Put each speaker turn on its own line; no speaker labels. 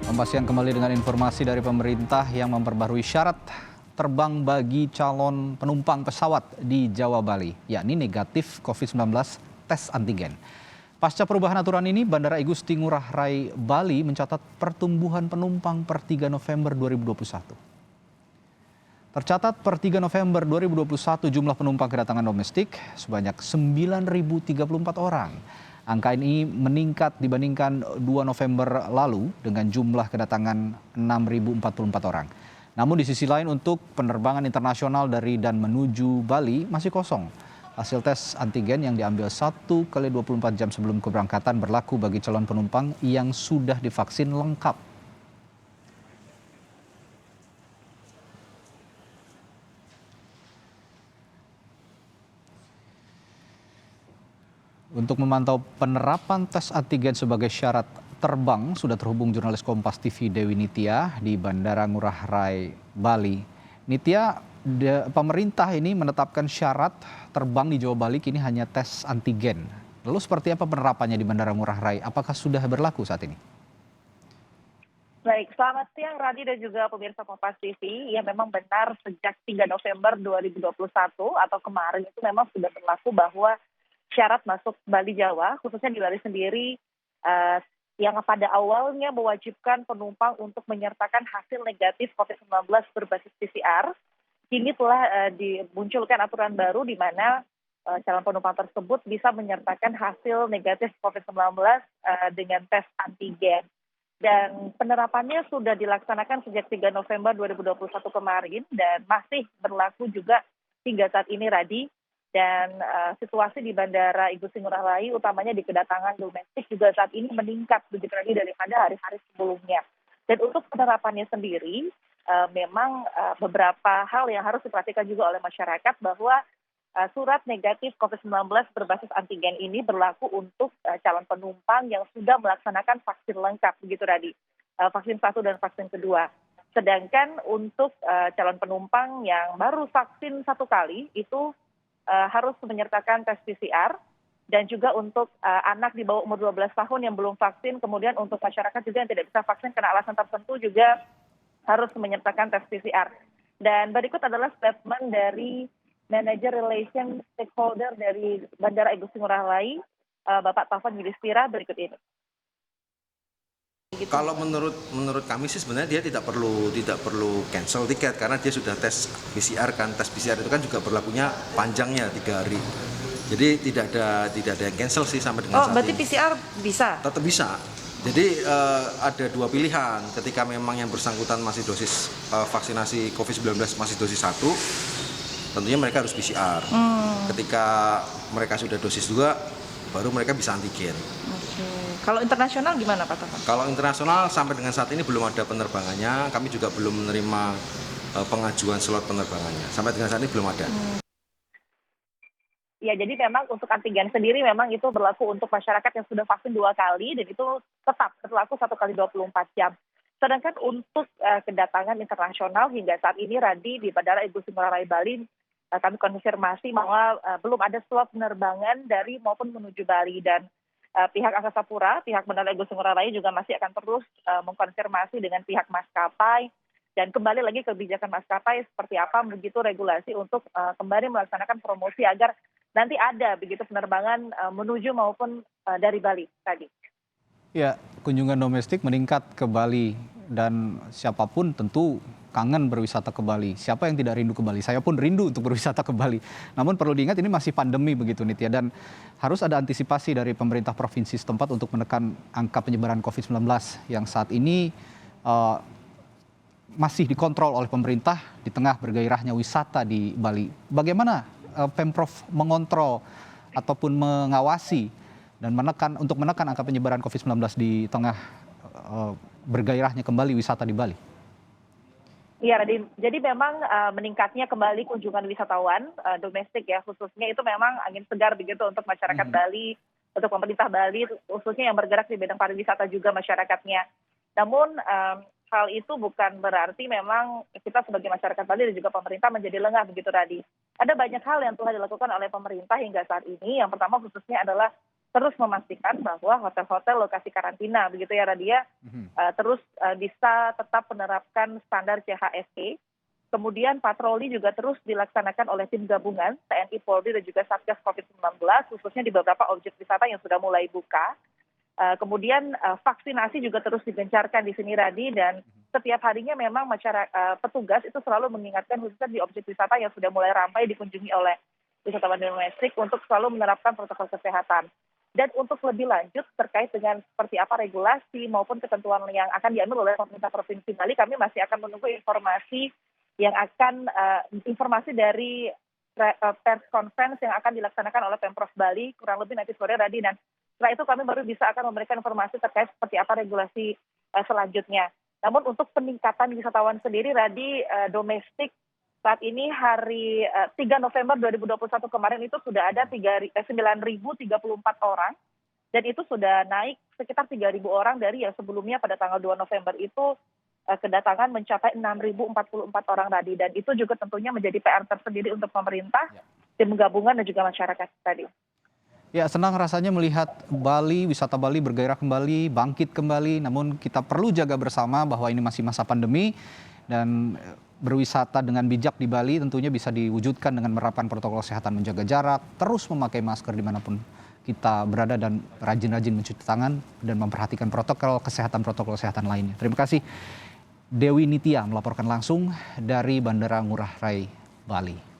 Pembahasan kembali dengan informasi dari pemerintah yang memperbarui syarat terbang bagi calon penumpang pesawat di Jawa Bali, yakni negatif COVID-19 tes antigen. Pasca perubahan aturan ini, Bandara Igusti Ngurah Rai Bali mencatat pertumbuhan penumpang per 3 November 2021. Tercatat per 3 November 2021 jumlah penumpang kedatangan domestik sebanyak 9.034 orang. Angka ini meningkat dibandingkan 2 November lalu dengan jumlah kedatangan 6.044 orang. Namun di sisi lain untuk penerbangan internasional dari dan menuju Bali masih kosong. Hasil tes antigen yang diambil 1 kali 24 jam sebelum keberangkatan berlaku bagi calon penumpang yang sudah divaksin lengkap. Untuk memantau penerapan tes antigen sebagai syarat terbang, sudah terhubung jurnalis Kompas TV Dewi Nitya di Bandara Ngurah Rai, Bali. Nitya, pemerintah ini menetapkan syarat terbang di Jawa Bali kini hanya tes antigen. Lalu seperti apa penerapannya di Bandara Ngurah Rai? Apakah sudah berlaku saat ini?
Baik, selamat siang Radi dan juga pemirsa Kompas TV. Ya memang benar sejak 3 November 2021 atau kemarin itu memang sudah berlaku bahwa syarat masuk Bali Jawa, khususnya di Bali sendiri, eh, yang pada awalnya mewajibkan penumpang untuk menyertakan hasil negatif COVID-19 berbasis PCR, kini telah dimunculkan aturan baru di mana calon penumpang tersebut bisa menyertakan hasil negatif COVID-19 dengan tes antigen. Dan penerapannya sudah dilaksanakan sejak 3 November 2021 kemarin dan masih berlaku juga hingga saat ini, Radi. Dan situasi di Bandara Igusti Ngurah Rai utamanya di kedatangan domestik juga saat ini meningkat begitu lagi daripada hari-hari sebelumnya. Dan untuk penerapannya sendiri memang beberapa hal yang harus diperhatikan juga oleh masyarakat bahwa surat negatif COVID-19 berbasis antigen ini berlaku untuk calon penumpang yang sudah melaksanakan vaksin lengkap begitu tadi, vaksin 1 dan vaksin kedua. Sedangkan untuk calon penumpang yang baru vaksin 1 kali itu harus menyertakan tes PCR, dan juga untuk anak di bawah umur 12 tahun yang belum vaksin, kemudian untuk masyarakat juga yang tidak bisa vaksin karena alasan tertentu juga harus menyertakan tes PCR. Dan berikut adalah statement dari Manager Relation Stakeholder dari Bandara Igusti Ngurah Rai, Bapak Taufan Yudhistira, berikut ini.
Kalau menurut kami sih sebenarnya dia tidak perlu cancel tiket karena dia sudah tes PCR kan. Tes PCR itu kan juga berlakunya panjangnya 3 hari. Jadi tidak ada yang cancel sih sampai dengan saat ini.
Oh, berarti PCR bisa?
Tetap bisa. Jadi ada 2 pilihan ketika memang yang bersangkutan masih dosis vaksinasi COVID-19 masih dosis 1, tentunya mereka harus PCR. Ketika mereka sudah dosis 2, baru mereka bisa antigen.
Kalau internasional gimana Pak Taufan?
Kalau internasional sampai dengan saat ini belum ada penerbangannya, kami juga belum menerima pengajuan slot penerbangannya. Sampai dengan saat ini belum ada.
Ya, jadi memang untuk antigen sendiri memang itu berlaku untuk masyarakat yang sudah vaksin 2 kali dan itu tetap berlaku 1 kali 24 jam. Sedangkan untuk kedatangan internasional hingga saat ini, Radi, di Bandara Igusti Ngurah Rai Bali, kami konfirmasi bahwa belum ada slot penerbangan dari maupun menuju Bali, dan pihak Angkasa Pura, pihak Bandara Igusti Ngurah Rai juga masih akan terus mengkonfirmasi dengan pihak maskapai dan kembali lagi kebijakan maskapai seperti apa begitu regulasi untuk kembali melaksanakan promosi agar nanti ada begitu penerbangan menuju maupun dari Bali tadi.
Ya, kunjungan domestik meningkat ke Bali dan siapapun tentu kangen berwisata ke Bali. Siapa yang tidak rindu ke Bali? Saya pun rindu untuk berwisata ke Bali. Namun perlu diingat ini masih pandemi begitu Nitya, dan harus ada antisipasi dari pemerintah provinsi setempat untuk menekan angka penyebaran COVID-19 yang saat ini masih dikontrol oleh pemerintah di tengah bergairahnya wisata di Bali. Bagaimana Pemprov mengontrol ataupun mengawasi dan menekan angka penyebaran COVID-19 di tengah bergairahnya kembali wisata di Bali?
Iya, jadi memang meningkatnya kembali kunjungan wisatawan domestik ya khususnya itu memang angin segar begitu untuk masyarakat Bali, untuk pemerintah Bali khususnya yang bergerak di bidang pariwisata juga masyarakatnya. Namun hal itu bukan berarti memang kita sebagai masyarakat Bali dan juga pemerintah menjadi lengah begitu tadi. Ada banyak hal yang telah dilakukan oleh pemerintah hingga saat ini. Yang pertama khususnya adalah terus memastikan bahwa hotel-hotel lokasi karantina begitu ya Radia terus bisa tetap menerapkan standar CHSE. Kemudian patroli juga terus dilaksanakan oleh tim gabungan TNI, Polri dan juga Satgas COVID-19 khususnya di beberapa objek wisata yang sudah mulai buka. Kemudian vaksinasi juga terus digencarkan di sini Radi, dan setiap harinya memang masyarakat petugas itu selalu mengingatkan khususnya di objek wisata yang sudah mulai ramai dikunjungi oleh wisatawan domestik untuk selalu menerapkan protokol kesehatan. Dan untuk lebih lanjut terkait dengan seperti apa regulasi maupun ketentuan yang akan diambil oleh pemerintah Provinsi Bali, kami masih akan menunggu informasi dari press conference yang akan dilaksanakan oleh Pemprov Bali kurang lebih nanti sore Radi, dan setelah itu kami baru bisa akan memberikan informasi terkait seperti apa regulasi selanjutnya. Namun untuk peningkatan wisatawan sendiri Radi, domestik saat ini hari 3 November 2021 kemarin itu sudah ada 9.034 orang, dan itu sudah naik sekitar 3.000 orang dari yang sebelumnya pada tanggal 2 November itu kedatangan mencapai 6.044 orang Radi, dan itu juga tentunya menjadi PR tersendiri untuk pemerintah, tim gabungan dan juga masyarakat tadi.
Ya, senang rasanya melihat Bali, wisata Bali bergairah kembali, bangkit kembali. Namun kita perlu jaga bersama bahwa ini masih masa pandemi, dan berwisata dengan bijak di Bali tentunya bisa diwujudkan dengan menerapkan protokol kesehatan, menjaga jarak, terus memakai masker dimanapun kita berada, dan rajin-rajin mencuci tangan dan memperhatikan protokol kesehatan lainnya. Terima kasih. Dewi Nitya melaporkan langsung dari Bandara Ngurah Rai, Bali.